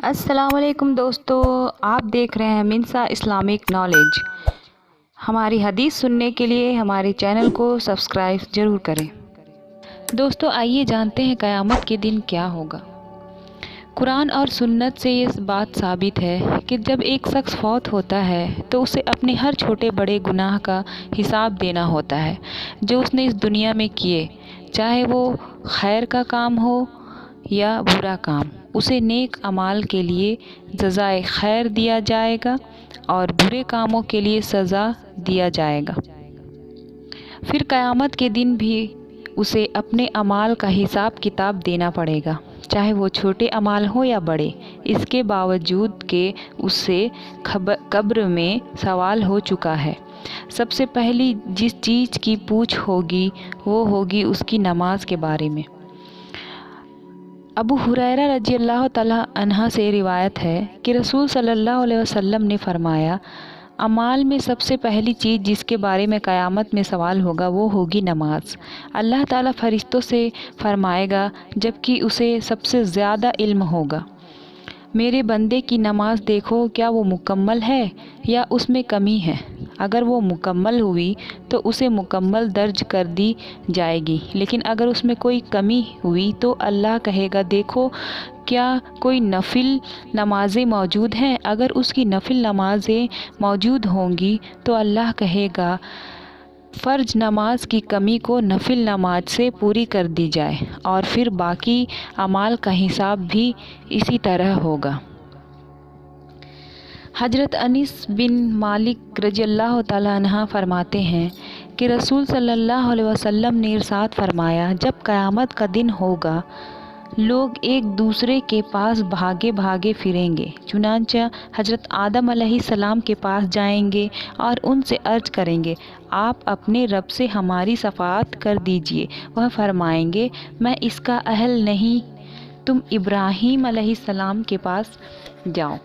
السلام علیکم دوستو، آپ دیکھ رہے ہیں منسا اسلامک نالج۔ ہماری حدیث سننے کے لیے ہمارے چینل کو سبسکرائب ضرور کریں۔ دوستو آئیے جانتے ہیں قیامت کے دن کیا ہوگا۔ قرآن اور سنت سے یہ بات ثابت ہے کہ جب ایک شخص فوت ہوتا ہے تو اسے اپنے ہر چھوٹے بڑے گناہ کا حساب دینا ہوتا ہے جو اس نے اس دنیا میں کیے، چاہے وہ خیر کا کام ہو یا برا کام۔ اسے نیک اعمال کے لیے جزائے خیر دیا جائے گا اور برے کاموں کے لیے سزا دیا جائے گا۔ پھر قیامت کے دن بھی اسے اپنے اعمال کا حساب کتاب دینا پڑے گا، چاہے وہ چھوٹے اعمال ہوں یا بڑے۔ اس کے باوجود کہ اس سے قبر میں سوال ہو چکا ہے، سب سے پہلی جس چیز کی پوچھ ہوگی وہ ہوگی اس کی نماز کے بارے میں۔ ابو ہریرہ رضی اللہ تعالی عنہ سے روایت ہے کہ رسول صلی اللہ علیہ وسلم نے فرمایا، اعمال میں سب سے پہلی چیز جس کے بارے میں قیامت میں سوال ہوگا وہ ہوگی نماز۔ اللہ تعالیٰ فرشتوں سے فرمائے گا جبکہ اسے سب سے زیادہ علم ہوگا، میرے بندے کی نماز دیکھو، کیا وہ مکمل ہے یا اس میں کمی ہے؟ اگر وہ مکمل ہوئی تو اسے مکمل درج کر دی جائے گی، لیکن اگر اس میں کوئی کمی ہوئی تو اللہ کہے گا دیکھو کیا کوئی نفل نمازیں موجود ہیں؟ اگر اس کی نفل نمازیں موجود ہوں گی تو اللہ کہے گا فرض نماز کی کمی کو نفل نماز سے پوری کر دی جائے، اور پھر باقی اعمال کا حساب بھی اسی طرح ہوگا۔ حضرت انس بن مالک رضی اللہ تعالیٰ عنہ فرماتے ہیں کہ رسول صلی اللہ علیہ وسلم نے ارشاد فرمایا، جب قیامت کا دن ہوگا لوگ ایک دوسرے کے پاس بھاگے بھاگے پھریں گے، چنانچہ حضرت آدم علیہ السلام کے پاس جائیں گے اور ان سے عرض کریں گے آپ اپنے رب سے ہماری شفاعت کر دیجئے۔ وہ فرمائیں گے میں اس کا اہل نہیں، تم ابراہیم علیہ السلام کے پاس جاؤ،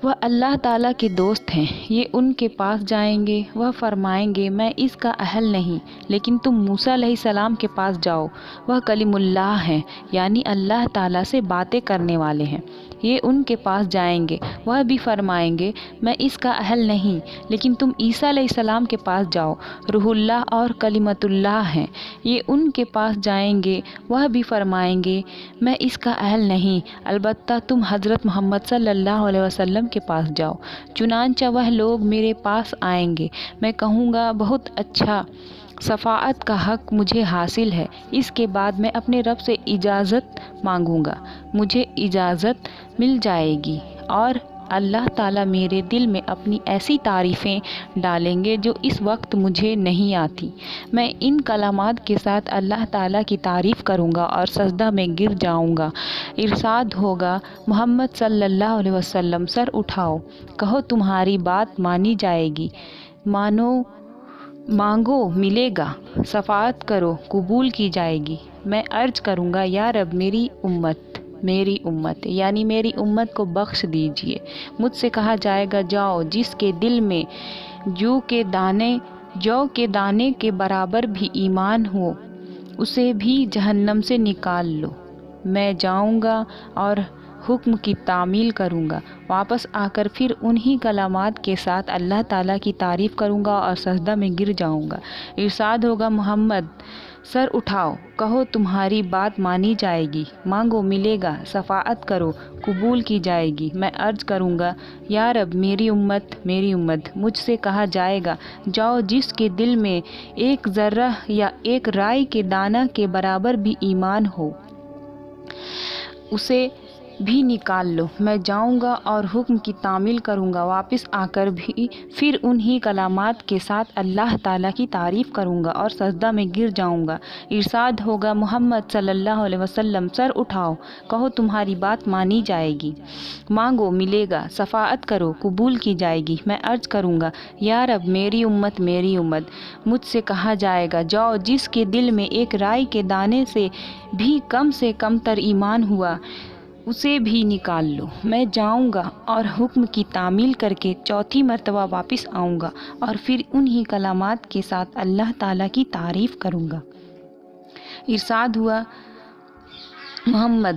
وہ اللہ تعالیٰ کے دوست ہیں۔ یہ ان کے پاس جائیں گے، وہ فرمائیں گے میں اس کا اہل نہیں، لیکن تم موسیٰ علیہ السلام کے پاس جاؤ، وہ کلیم اللہ ہیں، یعنی اللہ تعالیٰ سے باتیں کرنے والے ہیں۔ یہ ان کے پاس جائیں گے، وہ بھی فرمائیں گے میں اس کا اہل نہیں، لیکن تم عیسیٰ علیہ السلام کے پاس جاؤ، روح اللہ اور کلمۃ اللہ ہیں۔ یہ ان کے پاس جائیں گے، وہ بھی فرمائیں گے میں اس کا اہل نہیں، البتہ تم حضرت محمد صلی اللہ علیہ وسلم کے پاس جاؤ۔ چنانچہ وہ لوگ میرے پاس آئیں گے، میں کہوں گا بہت اچھا، شفاعت کا حق مجھے حاصل ہے۔ اس کے بعد میں اپنے رب سے اجازت مانگوں گا، مجھے اجازت مل جائے گی، اور اللہ تعالیٰ میرے دل میں اپنی ایسی تعریفیں ڈالیں گے جو اس وقت مجھے نہیں آتی۔ میں ان کلمات کے ساتھ اللہ تعالیٰ کی تعریف کروں گا اور سجدہ میں گر جاؤں گا۔ ارشاد ہوگا محمد صلی اللہ علیہ وسلم سر اٹھاؤ، کہو تمہاری بات مانی جائے گی، مانگو ملے گا، شفاعت کرو قبول کی جائے گی۔ میں عرض کروں گا یا رب میری امت یعنی میری امت کو بخش دیجئے۔ مجھ سے کہا جائے گا جاؤ، جس کے دل میں جو کے دانے کے برابر بھی ایمان ہو اسے بھی جہنم سے نکال لو۔ میں جاؤں گا اور حکم کی تعمیل کروں گا، واپس آ کر پھر انہی کلمات کے ساتھ اللہ تعالیٰ کی تعریف کروں گا اور سجدہ میں گر جاؤں گا۔ ارشاد ہوگا محمد سر اٹھاؤ، کہو تمہاری بات مانی جائے گی، مانگو ملے گا، شفاعت کرو قبول کی جائے گی۔ میں عرض کروں گا یا رب میری امت۔ مجھ سے کہا جائے گا جاؤ، جس کے دل میں ایک ذرہ یا ایک رائی کے دانہ کے برابر بھی ایمان ہو اسے بھی نکال لو۔ میں جاؤں گا اور حکم کی تعمیل کروں گا، واپس آ کر بھی پھر انہی کلمات کے ساتھ اللہ تعالیٰ کی تعریف کروں گا اور سجدہ میں گر جاؤں گا۔ ارشاد ہوگا محمد صلی اللہ علیہ وسلم سر اٹھاؤ، کہو تمہاری بات مانی جائے گی، مانگو ملے گا، شفاعت کرو قبول کی جائے گی۔ میں عرض کروں گا یا رب میری امت۔ مجھ سے کہا جائے گا جاؤ، جس کے دل میں ایک رائی کے دانے سے کم تر ایمان ہوا اسے بھی نکال لو۔ میں جاؤں گا اور حکم کی تعمیل کر کے چوتھی مرتبہ واپس آؤں گا اور پھر انہی کلمات کے ساتھ اللہ تعالیٰ کی تعریف کروں گا۔ ارشاد ہوا محمد